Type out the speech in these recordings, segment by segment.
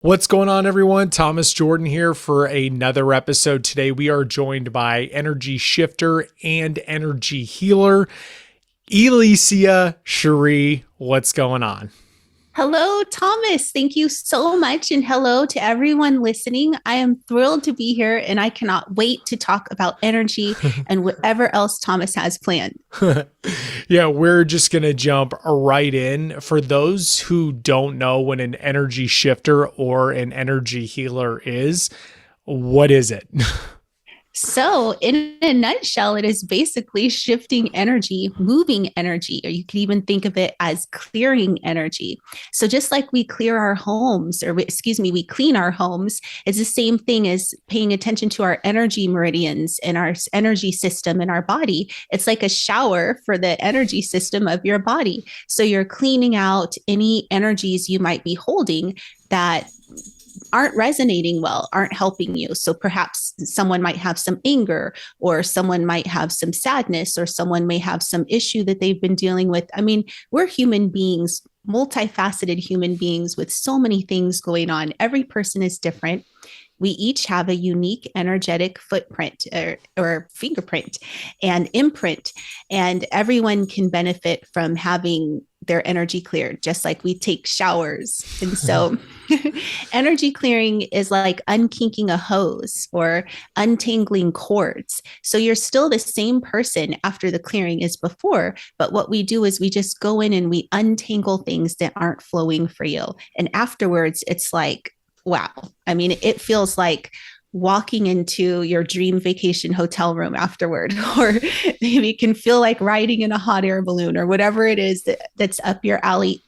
What's going on, everyone? Thomas Jordan here for another episode. Today, we are joined by energy shifter and energy healer, Elesia Cheree. What's going on? Hello, Thomas. Thank you so much. And hello to everyone listening. I am thrilled to be here and I cannot wait to talk about energy and whatever else Thomas has planned. Yeah, we're just going to jump right in. For those who don't know what an energy shifter or an energy healer is, what is it? So, in a nutshell, it is basically shifting energy, moving energy, or you could even think of it as clearing energy. So, just like we clear our homes, or we clean our homes, it's the same thing as paying attention to our energy meridians and our energy system in our body. It's like a shower for the energy system of your body. So, you're cleaning out any energies you might be holding that aren't resonating well, aren't helping you. So perhaps someone might have some anger, or someone might have some sadness, or someone may have some issue that they've been dealing with. I mean, we're human beings, multifaceted human beings with so many things going on. Every person is different. We each have a unique energetic footprint or fingerprint and imprint, and everyone can benefit from having their energy cleared, just like we take showers. And so, energy clearing is like unkinking a hose or untangling cords. So, you're still the same person after the clearing as before. But what we do is we just go in and we untangle things that aren't flowing for you. And afterwards, it's like, wow. I mean, it feels like walking into your dream vacation hotel room afterward, or maybe it can feel like riding in a hot air balloon or whatever it is that's up your alley.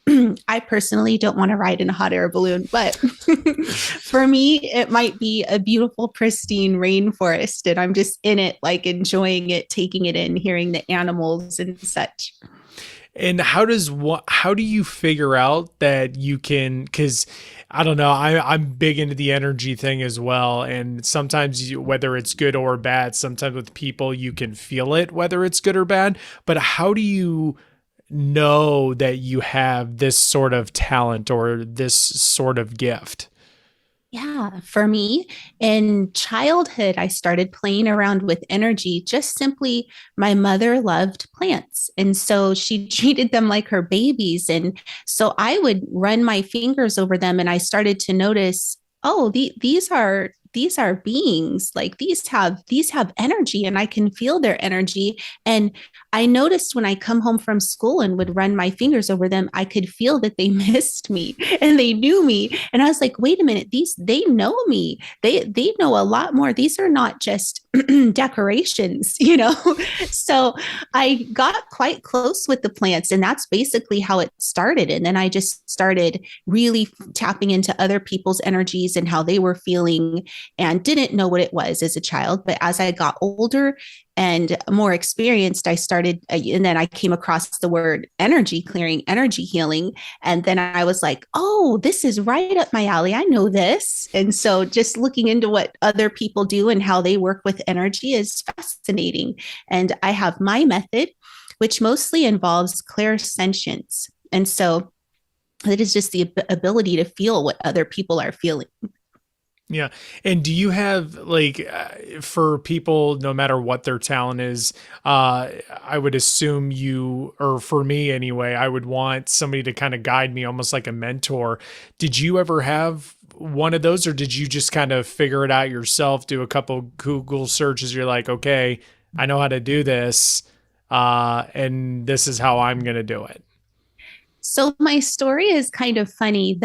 I personally don't want to ride in a hot air balloon, but for me, it might be a beautiful, pristine rainforest. And I'm just in it, like enjoying it, taking it in, hearing the animals and such. And how do you figure out that you can, because I don't know, I'm big into the energy thing as well. And sometimes whether it's good or bad, sometimes with people you can feel it, whether it's good or bad. But how do you know that you have this sort of talent or this sort of gift? Yeah, for me, in childhood, I started playing around with energy. Just simply, my mother loved plants. And so she treated them like her babies. And so I would run my fingers over them and I started to notice, oh, these are beings, like these have energy and I can feel their energy. And I noticed when I come home from school and would run my fingers over them, I could feel that they missed me and they knew me. And I was like, wait a minute, these they know me. They know a lot more. These are not just decorations. So I got quite close with the plants, and that's basically how it started. And then I just started really tapping into other people's energies and how they were feeling, and didn't know what it was as a child. But as I got older and more experienced, I started, and then I came across the word energy clearing, energy healing. And then I was like, oh, this is right up my alley. I know this. And so just looking into what other people do and how they work with energy is fascinating. And I have my method, which mostly involves clairsentience. And so it is just the ability to feel what other people are feeling. Yeah. And do you have for people, no matter what their talent is, I would assume you, or for me anyway, I would want somebody to kind of guide me almost like a mentor. Did you ever have one of those, or did you just kind of figure it out yourself, do a couple Google searches? You're like, okay, I know how to do this. And this is how I'm going to do it. So my story is kind of funny.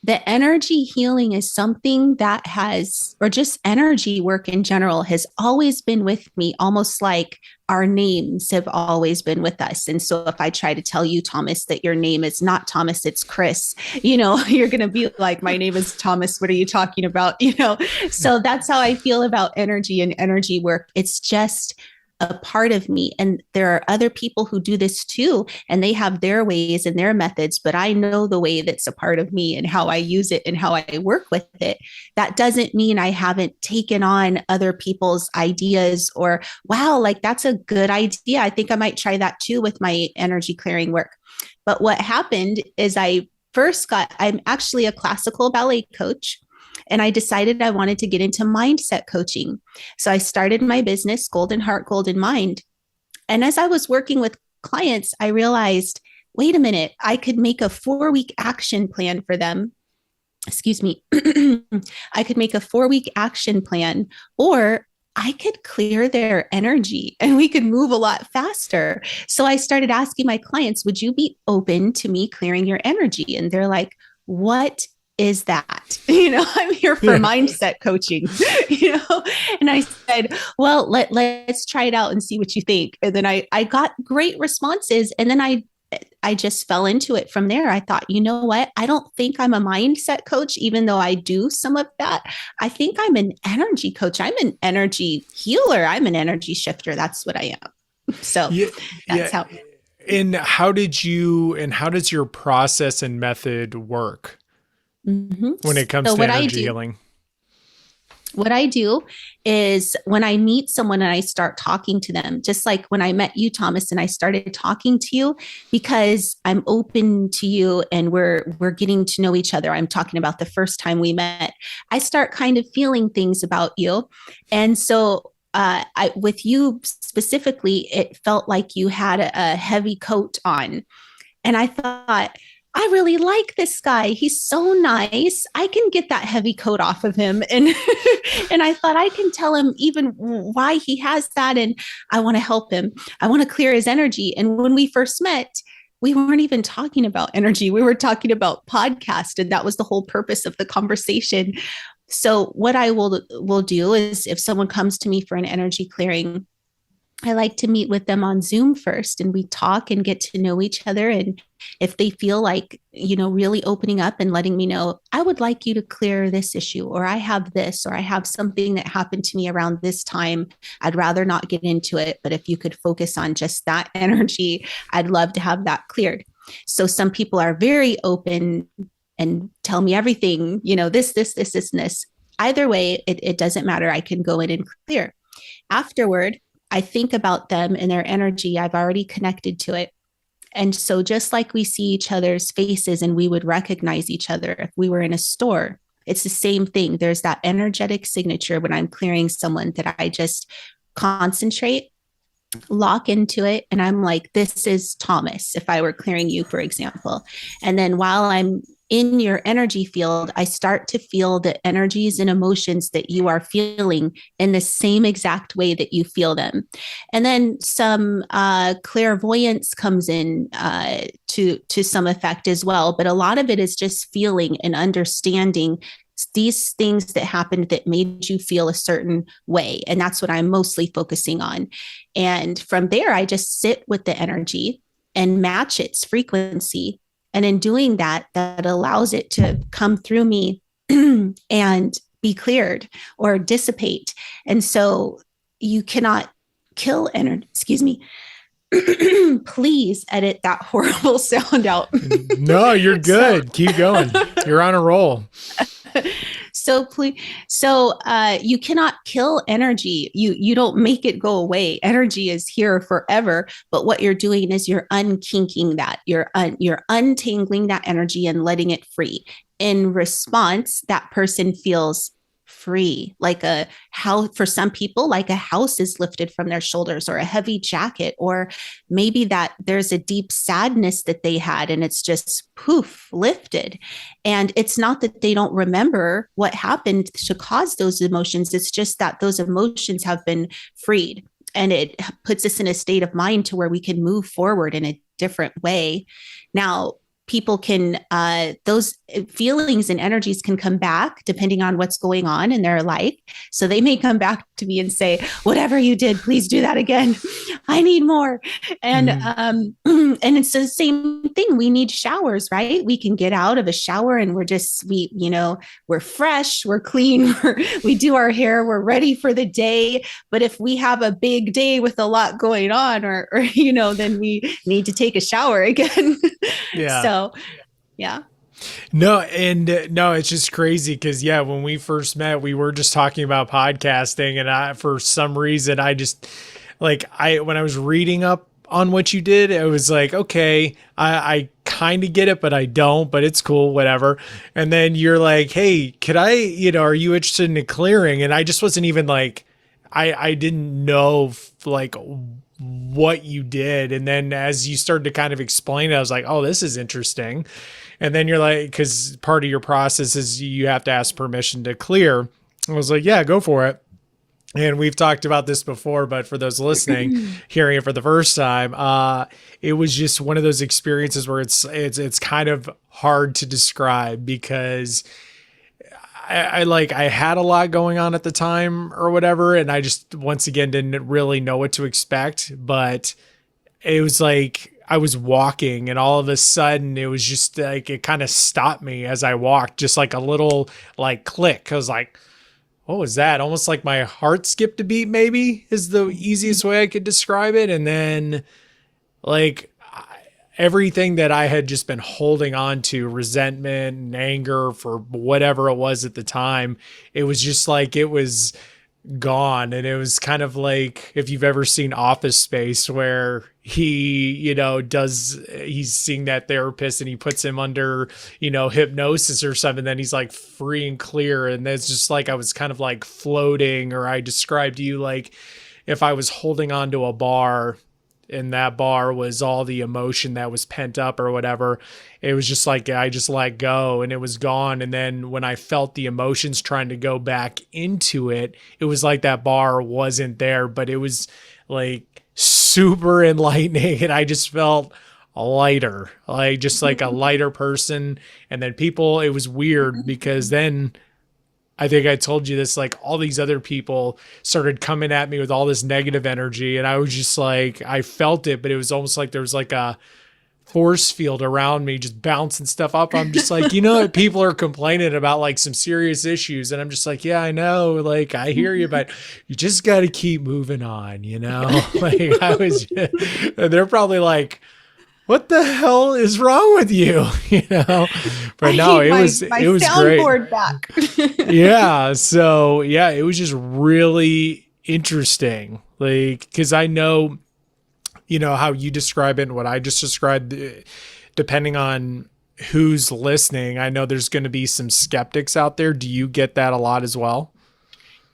The energy healing is something that has, or just energy work in general, has always been with me, almost like our names have always been with us. And so if I try to tell you, Thomas, that your name is not Thomas, it's Chris, you're going to be like, my name is Thomas. What are you talking about? So that's how I feel about energy and energy work. It's just a part of me. And there are other people who do this too, and they have their ways and their methods, but I know the way that's a part of me and how I use it and how I work with it. That doesn't mean I haven't taken on other people's ideas or, wow, like that's a good idea. I think I might try that too with my energy clearing work. But what happened is I first got, I'm actually a classical ballet coach. And I decided I wanted to get into mindset coaching. So I started my business, Golden Heart, Golden Mind. And as I was working with clients, I realized, wait a minute, I could make a 4 week action plan for them. Excuse me. I could make a 4 week action plan, or I could clear their energy and we could move a lot faster. So I started asking my clients, would you be open to me clearing your energy? And they're like, what is that? I'm here for mindset coaching, And I said, well, let's try it out and see what you think. And then I got great responses. And then I just fell into it from there. I thought, you know what? I don't think I'm a mindset coach, even though I do some of that. I think I'm an energy coach. I'm an energy healer. I'm an energy shifter. That's what I am. So that's how. And how does your process and method work when it comes to energy healing? What I do is when I meet someone and I start talking to them, just like when I met you, Thomas, and I started talking to you because I'm open to you and we're getting to know each other. I'm talking about the first time we met. I start kind of feeling things about you. And so with you specifically, it felt like you had a heavy coat on. And I thought, I really like this guy. He's so nice. I can get that heavy coat off of him. And and I thought I can tell him even why he has that. And I want to help him. I want to clear his energy. And when we first met, we weren't even talking about energy. We were talking about podcast. And that was the whole purpose of the conversation. So what I will do is if someone comes to me for an energy clearing, I like to meet with them on Zoom first and we talk and get to know each other. And if they feel like, really opening up and letting me know, I would like you to clear this issue, or I have this, or I have something that happened to me around this time. I'd rather not get into it, but if you could focus on just that energy, I'd love to have that cleared. So some people are very open and tell me everything, this, and this. Either way, it doesn't matter. I can go in and clear. Afterward, I think about them and their energy. I've already connected to it. And so just like we see each other's faces and we would recognize each other if we were in a store, it's the same thing. There's that energetic signature when I'm clearing someone that I just concentrate, lock into it. And I'm like, this is Thomas, if I were clearing you, for example. And then while I'm in your energy field, I start to feel the energies and emotions that you are feeling in the same exact way that you feel them. And then some clairvoyance comes in to some effect as well. But a lot of it is just feeling and understanding these things that happened that made you feel a certain way. And that's what I'm mostly focusing on. And from there, I just sit with the energy and match its frequency. And in doing that, that allows it to come through me and be cleared or dissipate. And so you cannot kill energy. Excuse me. Please edit that horrible sound out. No, you're good. Keep going. You're on a roll. So you cannot kill energy. You don't make it go away. Energy is here forever. But what you're doing is you're unkinking that. You're untangling that energy and letting it free. In response, that person feels free, like a house. For some people, like a house is lifted from their shoulders, or a heavy jacket, or maybe that there's a deep sadness that they had and it's just poof, lifted. And it's not that they don't remember what happened to cause those emotions. It's just that those emotions have been freed, and it puts us in a state of mind to where we can move forward in a different way. Now, people can, those feelings and energies can come back depending on what's going on in their life. So they may come back to me and say, whatever you did, please do that again. I need more. And, and it's the same thing. We need showers, right? We can get out of a shower and we're fresh, we're clean, we do our hair, we're ready for the day. But if we have a big day with a lot going on, or then we need to take a shower again. Yeah. So, yeah. No, it's just crazy because when we first met, we were just talking about podcasting, and for some reason, when I was reading up on what you did. It was like, okay, I kind of get it, but I don't, but it's cool, whatever. And then you're like, hey, could I, are you interested in clearing? And I just wasn't even like, I didn't know like what you did. And then as you started to kind of explain it, I was like, oh, this is interesting. And then you're like, because part of your process is you have to ask permission to clear. I was like, yeah, go for it. And we've talked about this before, but for those listening, hearing it for the first time, it was just one of those experiences where it's kind of hard to describe because I had a lot going on at the time or whatever, and I just once again didn't really know what to expect. But it was like I was walking, and all of a sudden it was just like it kind of stopped me as I walked, just like a little like click. I was like, what was that? Almost like my heart skipped a beat, maybe is the easiest way I could describe it. And then like everything that I had just been holding on to, resentment and anger for whatever it was at the time, it was just like it was gone. And it was kind of like if you've ever seen Office Space where he's seeing that therapist and he puts him under, hypnosis or something, then he's like free and clear. And it's just like I was kind of like floating, or I described to you like if I was holding on to a bar and that bar was all the emotion that was pent up or whatever. It was just like I just let go and it was gone. And then when I felt the emotions trying to go back into it, it was like that bar wasn't there, but it was like super enlightening. And I just felt lighter, like just like a lighter person. And then it was weird because then I think I told you this, like all these other people started coming at me with all this negative energy. And I was just like, I felt it, but it was almost like there was like a force field around me just bouncing stuff up. I'm just like, people are complaining about like some serious issues. And I'm just like, yeah, I know. Like, I hear you, but you just got to keep moving on, like they're probably like, what the hell is wrong with you? But no, it was soundboard great. Back. Yeah. So yeah, it was just really interesting. Like, cause I know, how you describe it and what I just described, depending on who's listening, I know there's going to be some skeptics out there. Do you get that a lot as well?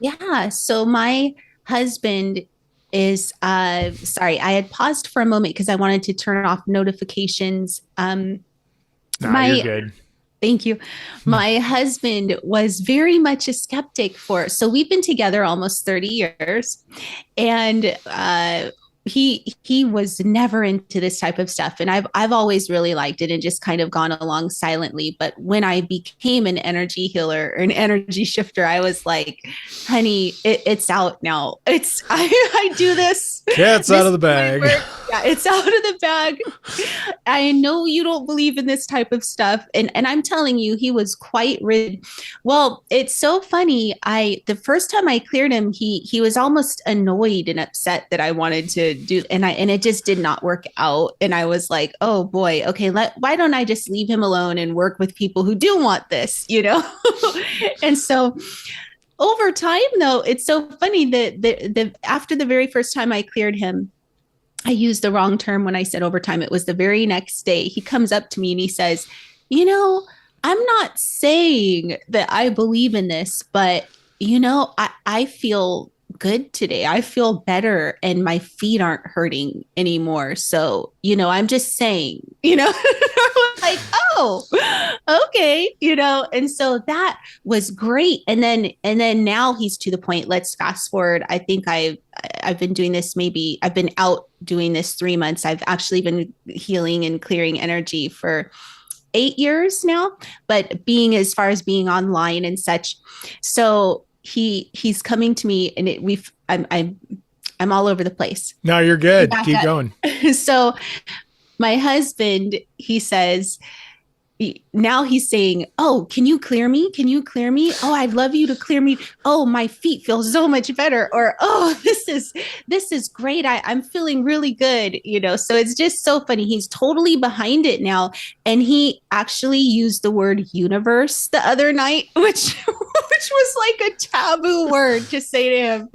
Yeah. So my husband is sorry, I had paused for a moment because I wanted to turn off notifications. Nah, you're My good. Thank you. My husband was very much a skeptic so we've been together almost 30 years, and he was never into this type of stuff, and I've always really liked it and just kind of gone along silently. But when I became an energy healer or an energy shifter, I was like, honey, it's out now. I do this. Cat's out of the bag. Yeah, it's out of the bag. I know you don't believe in this type of stuff. And I'm telling you, he was quite rid. Well, it's so funny. The first time I cleared him, he was almost annoyed and upset that I wanted to do, and it just did not work out. And I was like, oh boy, okay, why don't I just leave him alone and work with people who do want this, And so over time, though, it's so funny that after the very first time I cleared him, I used the wrong term when I said overtime. It was the very next day. He comes up to me and he says, I'm not saying that I believe in this, but, I feel good today. I feel better and my feet aren't hurting anymore. So, I'm just saying, like, oh, okay, and so that was great. And then now he's to the point. Let's fast forward. I think I've been doing this, I've been out doing this 3 months. I've actually been healing and clearing energy for 8 years now, but as far as being online and such. So he's coming to me, and I'm all over the place. No, you're good. Keep going. So my husband, he says, now he's saying, oh, can you clear me? Can you clear me? Oh, I'd love you to clear me. Oh, my feet feel so much better. Or, oh, this is great. I'm feeling really good. So it's just so funny. He's totally behind it now. And he actually used the word universe the other night, which which was like a taboo word to say to him,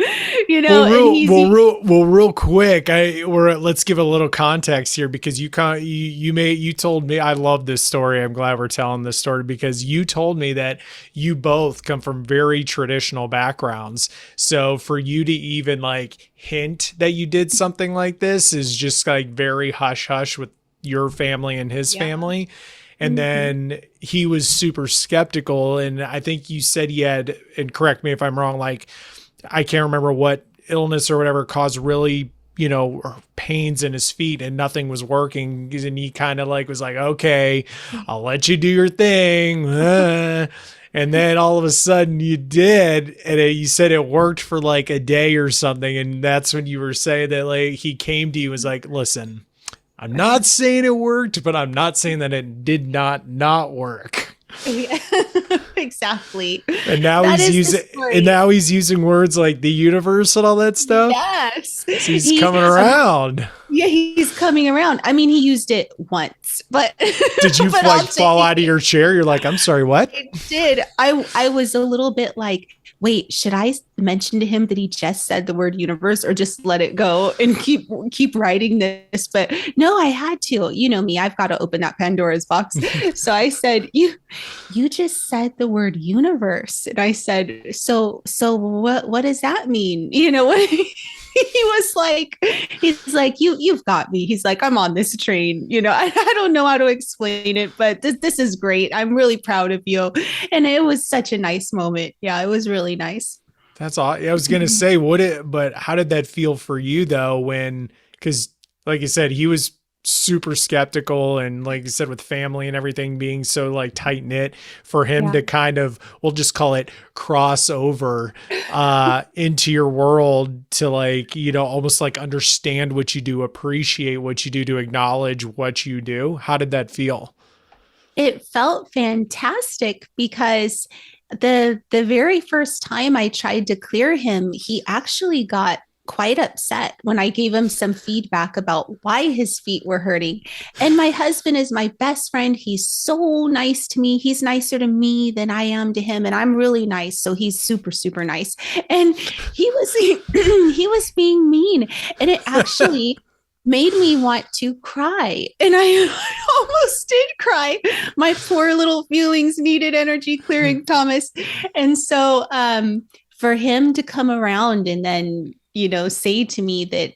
and real quick, let's give a little context here because you told me, I love this story. I'm glad we're telling this story because you told me that you both come from very traditional backgrounds. So for you to even like hint that you did something like this is just like very hush hush with your family and his family. And then he was super skeptical. And I think you said he had, and correct me if I'm wrong, like, I can't remember what illness or whatever caused really, pains in his feet and nothing was working. And he kind of like was like, okay, I'll let you do your thing. And then all of a sudden you did. And you said it worked for like a day or something. And that's when you were saying that like he came to you and was like, listen, I'm not saying it worked, but I'm not saying that it did not work. Yeah. Exactly. And now he's using words like the universe and all that stuff. Yes. So he's coming around. Yeah, he's coming around. I mean, he used it once, but did you like fall out of your chair? You're like, I'm sorry, what? It did. I was a little bit like, wait, should I mention to him that he just said the word universe or just let it go and keep writing this? But no, I had to. You know me, I've got to open that Pandora's box. So I said, you just said the word universe. And I said, so what does that mean? What? He's like, you've got me. He's like, I'm on this train. I don't know how to explain it, but this is great. I'm really proud of you. And it was such a nice moment. Yeah, it was really nice. That's all. I was going to say, but how did that feel for you though? Cause like you said, he was super skeptical and like you said, with family and everything being so like tight knit for him to kind of, we'll just call it cross over into your world to like, almost like understand what you do, appreciate what you do, to acknowledge what you do. How did that feel? It felt fantastic because the very first time I tried to clear him, he actually got quite upset when I gave him some feedback about why his feet were hurting. And my husband is my best friend. He's so nice to me. He's nicer to me than I am to him. And I'm really nice. So he's super, super nice. And he was being mean. And it actually made me want to cry. And I almost did cry. My poor little feelings needed energy clearing, Thomas. And so for him to come around and then say to me that,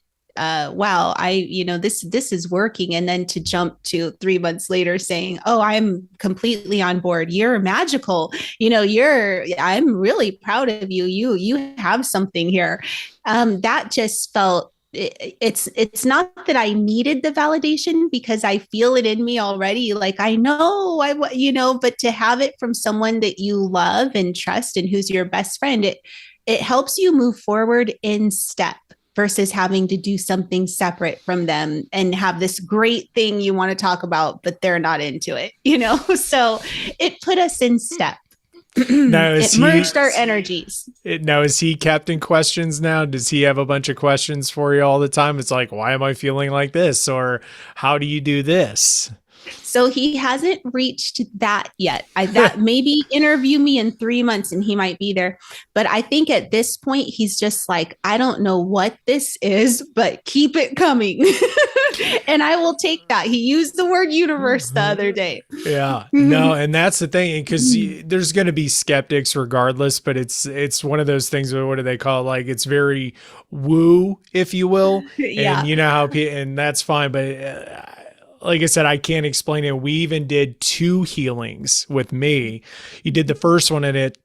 wow, this is working. And then to jump to 3 months later saying, oh, I'm completely on board. You're magical. I'm really proud of you. You have something here. That just felt, it's not that I needed the validation because I feel it in me already. Like, I know but to have it from someone that you love and trust and who's your best friend, it helps you move forward in step versus having to do something separate from them and have this great thing you want to talk about, but they're not into it, So it put us in step. It merged our energies. Now, is he Captain Questions now? Does he have a bunch of questions for you all the time? It's like, why am I feeling like this? Or how do you do this? So he hasn't reached that yet. That maybe interview me in 3 months and he might be there. But I think at this point, he's just like, I don't know what this is, but keep it coming. And I will take that. He used the word universe the other day. Yeah, no. And that's the thing, because there's going to be skeptics regardless, but it's one of those things. What do they call it? Like, it's very woo, if you will. Yeah. And and that's fine. But like I said, I can't explain it. We even did 2 healings with me. You did the first one and it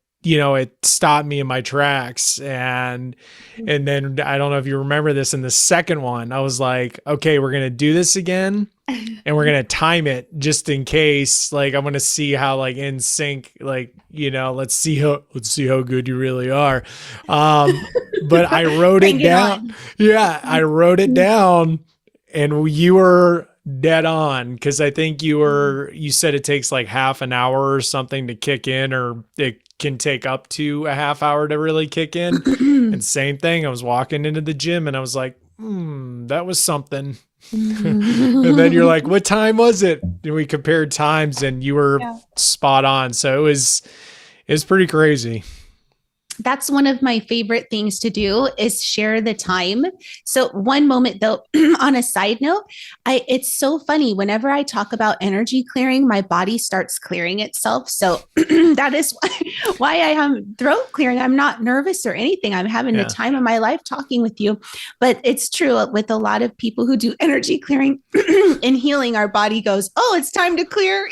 stopped me in my tracks. And then I don't know if you remember this, in the second one, I was like, okay, we're going to do this again and we're going to time it just in case. Like, I'm going to see how like in sync, like, let's see how good you really are. But I wrote it down. Yeah. I wrote it down and you were dead on, because I think you said it takes like half an hour or something to kick in, or it can take up to a half hour to really kick in. And same thing, I was walking into the gym and I was like, that was something. And then you're like, what time was it? And we compared times and you were spot on. So it was pretty crazy. That's one of my favorite things to do is share the time. So one moment though, on a side note, it's so funny whenever I talk about energy clearing, my body starts clearing itself. So that is why I am throat clearing. I'm not nervous or anything. I'm having the Yeah. time of my life talking with you. But it's true with a lot of people who do energy clearing and healing, our body goes, oh, it's time to clear,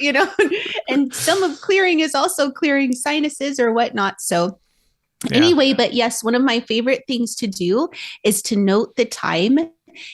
and some of clearing is also clearing sinuses or whatnot. So Yeah. anyway, but yes, one of my favorite things to do is to note the time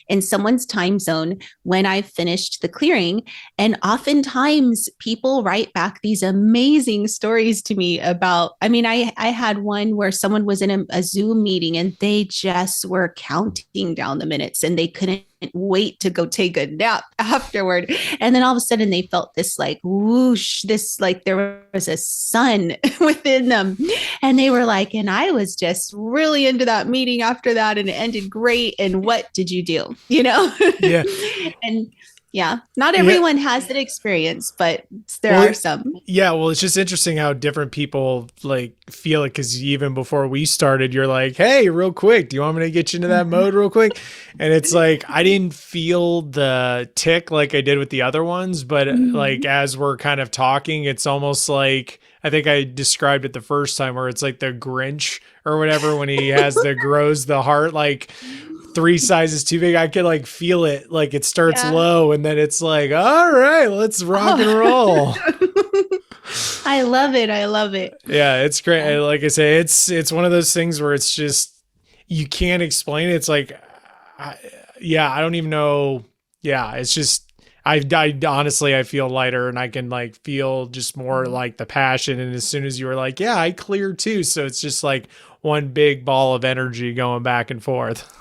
in someone's time zone when I've finished the clearing. And oftentimes people write back these amazing stories to me about, I mean, I had one where someone was in a Zoom meeting and they just were counting down the minutes and they couldn't wait to go take a nap afterward. And then all of a sudden they felt this like whoosh, this like there was a sun within them. And they were like, and I was just really into that meeting after that and it ended great. And what did you do? Yeah. And yeah, not Yeah. everyone has that experience, but there Well, are some. yeah, well, it's just interesting how different people like feel it because even before we started, you're like, "Hey, real quick, do you want me to get you into that mode real quick?" And it's like I didn't feel the tick like I did with the other ones, but like Mhm. as we're kind of talking, it's almost like I think I described it the first time where it's like the Grinch or whatever when he has the grows the heart like three sizes too big. I could like feel it. Like it starts Yeah. low and then it's like, all right, let's rock and roll. Oh. I love it. I love it. Yeah, it's great. Yeah. Like I say, it's one of those things where it's just you can't explain it. It's like, I, yeah, I don't even know. Yeah, it's just I honestly I feel lighter and I can like feel just more like the passion. And as soon as you were like, yeah, I cleared too. So it's just like one big ball of energy going back and forth.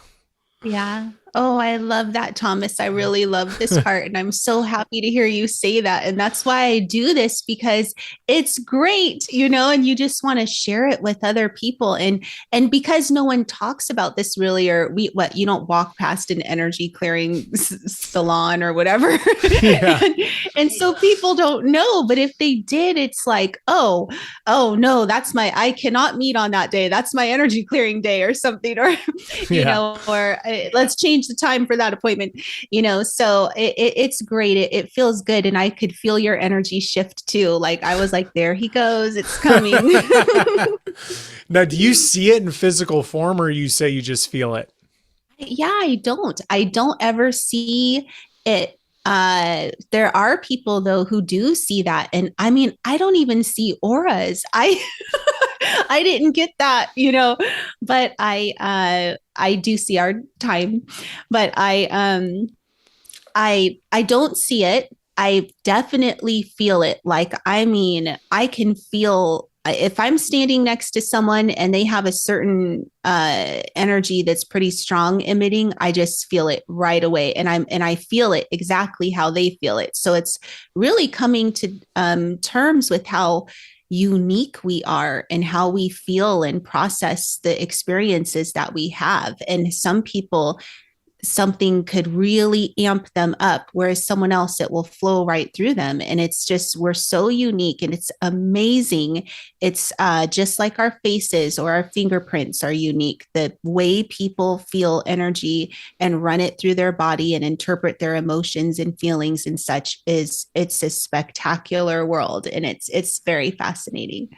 Yeah. Oh, I love that, Thomas. I really love this part. And I'm so happy to hear you say that. And that's why I do this because it's great, and you just want to share it with other people. And because no one talks about this really, or you don't walk past an energy clearing salon or whatever. Yeah. and, and so people don't know. But if they did, it's like, oh no, I cannot meet on that day. That's my energy clearing day or something. Or Yeah. or let's change the time for that appointment, so it's great. It feels good. And I could feel your energy shift too. Like I was like, there he goes. It's coming. Now, do you see it in physical form or you say you just feel it? Yeah, I don't ever see it. There are people though who do see that. And I mean, I don't even see auras. I didn't get that, but I do see our time, but I don't see it. I definitely feel it. Like, I mean, I can feel if I'm standing next to someone and they have a certain energy that's pretty strong emitting, I just feel it right away, and I feel it exactly how they feel it. So it's really coming to terms with how unique we are and how we feel and process the experiences that we have. And some people, something could really amp them up, whereas someone else, it will flow right through them. And it's just, we're so unique and it's amazing. It's just like our faces or our fingerprints are unique. The way people feel energy and run it through their body and interpret their emotions and feelings and such it's a spectacular world. And it's very fascinating.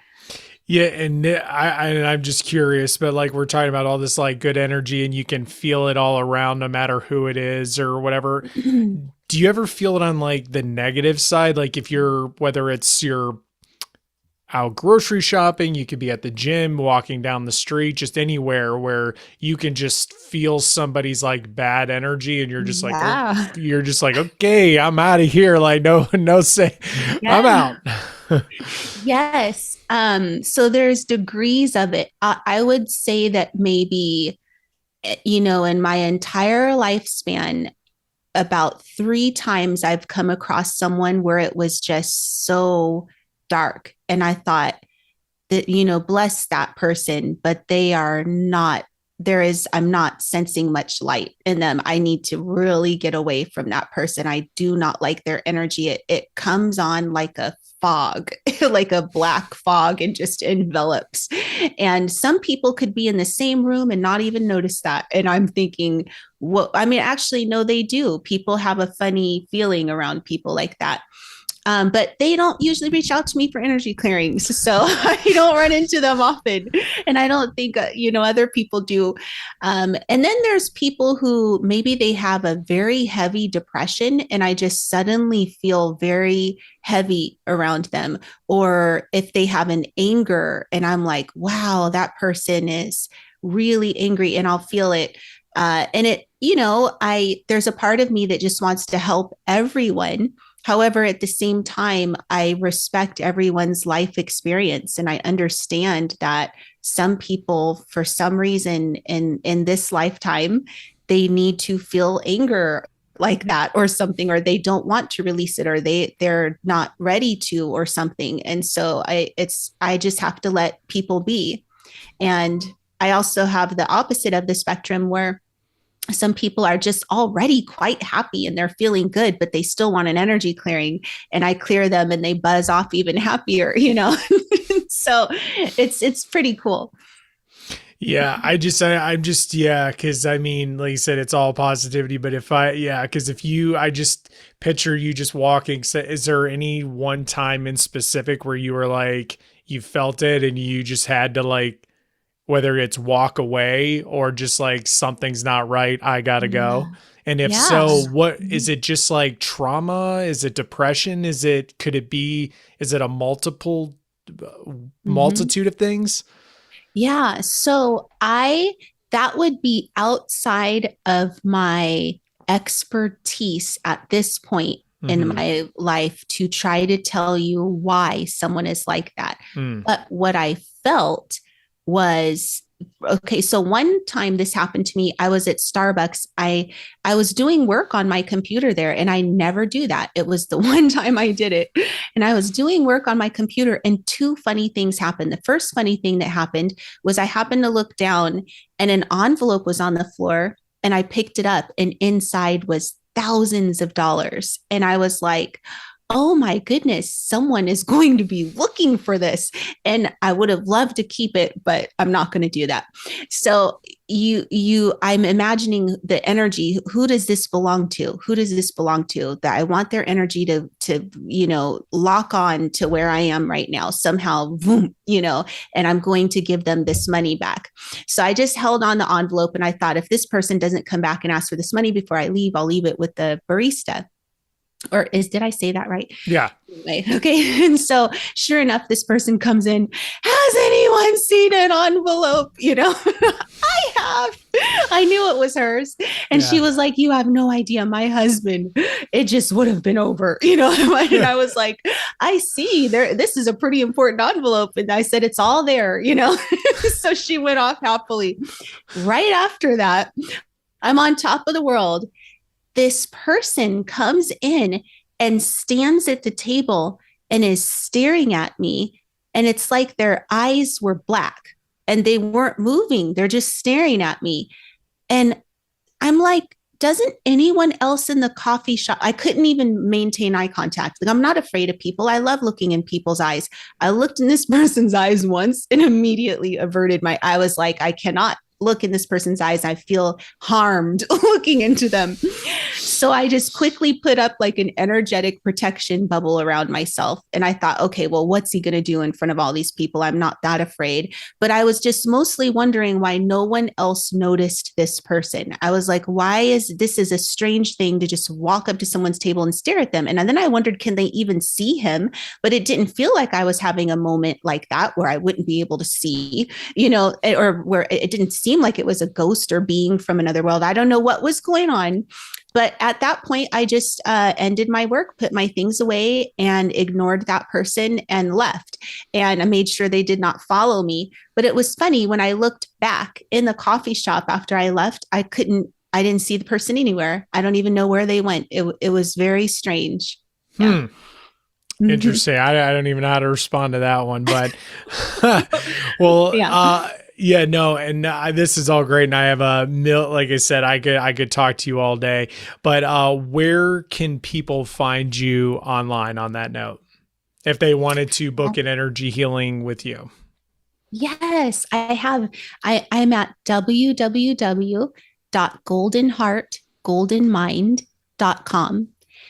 Yeah, and I'm just curious, but like we're talking about all this like good energy and you can feel it all around no matter who it is or whatever. Do you ever feel it on like the negative side? Like if you're whether it's you're out grocery shopping, you could be at the gym, walking down the street, just anywhere where you can just feel somebody's like bad energy and you're just like Yeah. you're just like, okay, I'm out of here. Like no say I'm Yeah. out. Yes. So there's degrees of it. I would say that maybe, in my entire lifespan, about 3 times I've come across someone where it was just so dark. And I thought that, bless that person, but they are not I'm not sensing much light in them. I need to really get away from that person. I do not like their energy. It comes on like a fog, like a black fog, and just envelops. And some people could be in the same room and not even notice that. And I'm thinking, what, I mean, actually, no, they do. People have a funny feeling around people like that. But they don't usually reach out to me for energy clearings. So I don't run into them often. And I don't think, other people do. And then there's people who maybe they have a very heavy depression and I just suddenly feel very heavy around them. Or if they have an anger and I'm like, wow, that person is really angry and I'll feel it. And there's a part of me that just wants to help everyone. However, at the same time, I respect everyone's life experience and I understand that some people, for some reason in this lifetime, they need to feel anger like that or something, or they don't want to release it, or they're not ready to, or something. And so I just have to let people be. And I also have the opposite of the spectrum where some people are just already quite happy and they're feeling good, but they still want an energy clearing. And I clear them and they buzz off even happier. So it's pretty cool. Yeah, I'm just, yeah, because I mean, like you said, it's all positivity. But because if I just picture you just walking. So is there any one time in specific where you were like, you felt it and you just had to like, whether it's walk away or just like something's not right, I gotta go? Yeah. And if Yeah. so, what is it? Just like trauma? Is it depression? Is it a Mm-hmm. multitude of things? Yeah. So that would be outside of my expertise at this point in Mm-hmm. my life to try to tell you why someone is like that. Mm. But what I felt was okay. So one time this happened to me, I was at Starbucks. I was doing work on my computer there and I never do that. It was the one time I did it. And I was doing work on my computer and two funny things happened. The first funny thing that happened was I happened to look down and an envelope was on the floor and I picked it up and inside was thousands of dollars. And I was like, oh my goodness, someone is going to be looking for this. And I would have loved to keep it, but I'm not going to do that. So I'm imagining the energy. Who does this belong to? Who does this belong to? That I want their energy to lock on to where I am right now somehow, and I'm going to give them this money back. So I just held on the envelope and I thought, if this person doesn't come back and ask for this money before I leave, I'll leave it with the barista. Did I say that right? Yeah. Anyway, okay. And so sure enough, this person comes in. Has anyone seen an envelope? I have. I knew it was hers. And she Yeah. was like, you have no idea. My husband, it just would have been over. And I was like, I see there, this is a pretty important envelope. And I said, it's all there. So she went off happily. Right after that, I'm on top of the world. This person comes in and stands at the table and is staring at me. And it's like their eyes were black and they weren't moving. They're just staring at me. And I'm like, doesn't anyone else in the coffee shop? I couldn't even maintain eye contact. Like, I'm not afraid of people. I love looking in people's eyes. I looked in this person's eyes once and immediately averted my, I was like, I cannot look in this person's eyes. I feel harmed looking into them. So I just quickly put up like an energetic protection bubble around myself. And I thought, okay, well, what's he going to do in front of all these people? I'm not that afraid. But I was just mostly wondering why no one else noticed this person. I was like, why is this is a strange thing to just walk up to someone's table and stare at them? And then I wondered, can they even see him? But it didn't feel like I was having a moment like that where I wouldn't be able to see, or where it didn't seem like it was a ghost or being from another world. I don't know what was going on. But at that point, I just ended my work, put my things away, and ignored that person and left. And I made sure they did not follow me. But it was funny when I looked back in the coffee shop after I left, I didn't see the person anywhere. I don't even know where they went. It was very strange. Yeah. Hmm. Mm-hmm. Interesting. I don't even know how to respond to that one, but well, Yeah. Yeah, no, and this is all great, and I have a like I said, I could talk to you all day, but where can people find you online on that note if they wanted to book an energy healing with you? Yes, I have. I'm at www.goldenheartgoldenmind.com.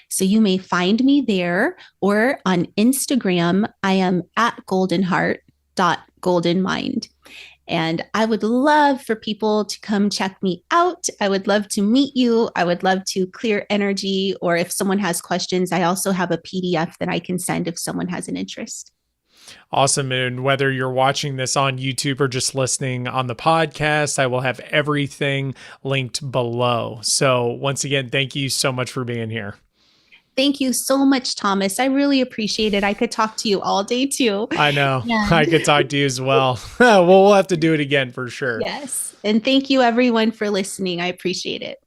So you may find me there, or on Instagram, I am at goldenheart.goldenmind. And I would love for people to come check me out. I would love to meet you. I would love to clear energy. Or if someone has questions, I also have a PDF that I can send if someone has an interest. Awesome. And whether you're watching this on YouTube or just listening on the podcast, I will have everything linked below. So, once again, thank you so much for being here. Thank you so much, Thomas. I really appreciate it. I could talk to you all day too. I know. And I could talk to you as well. Well, we'll have to do it again for sure. yes. And thank you, everyone, for listening. I appreciate it.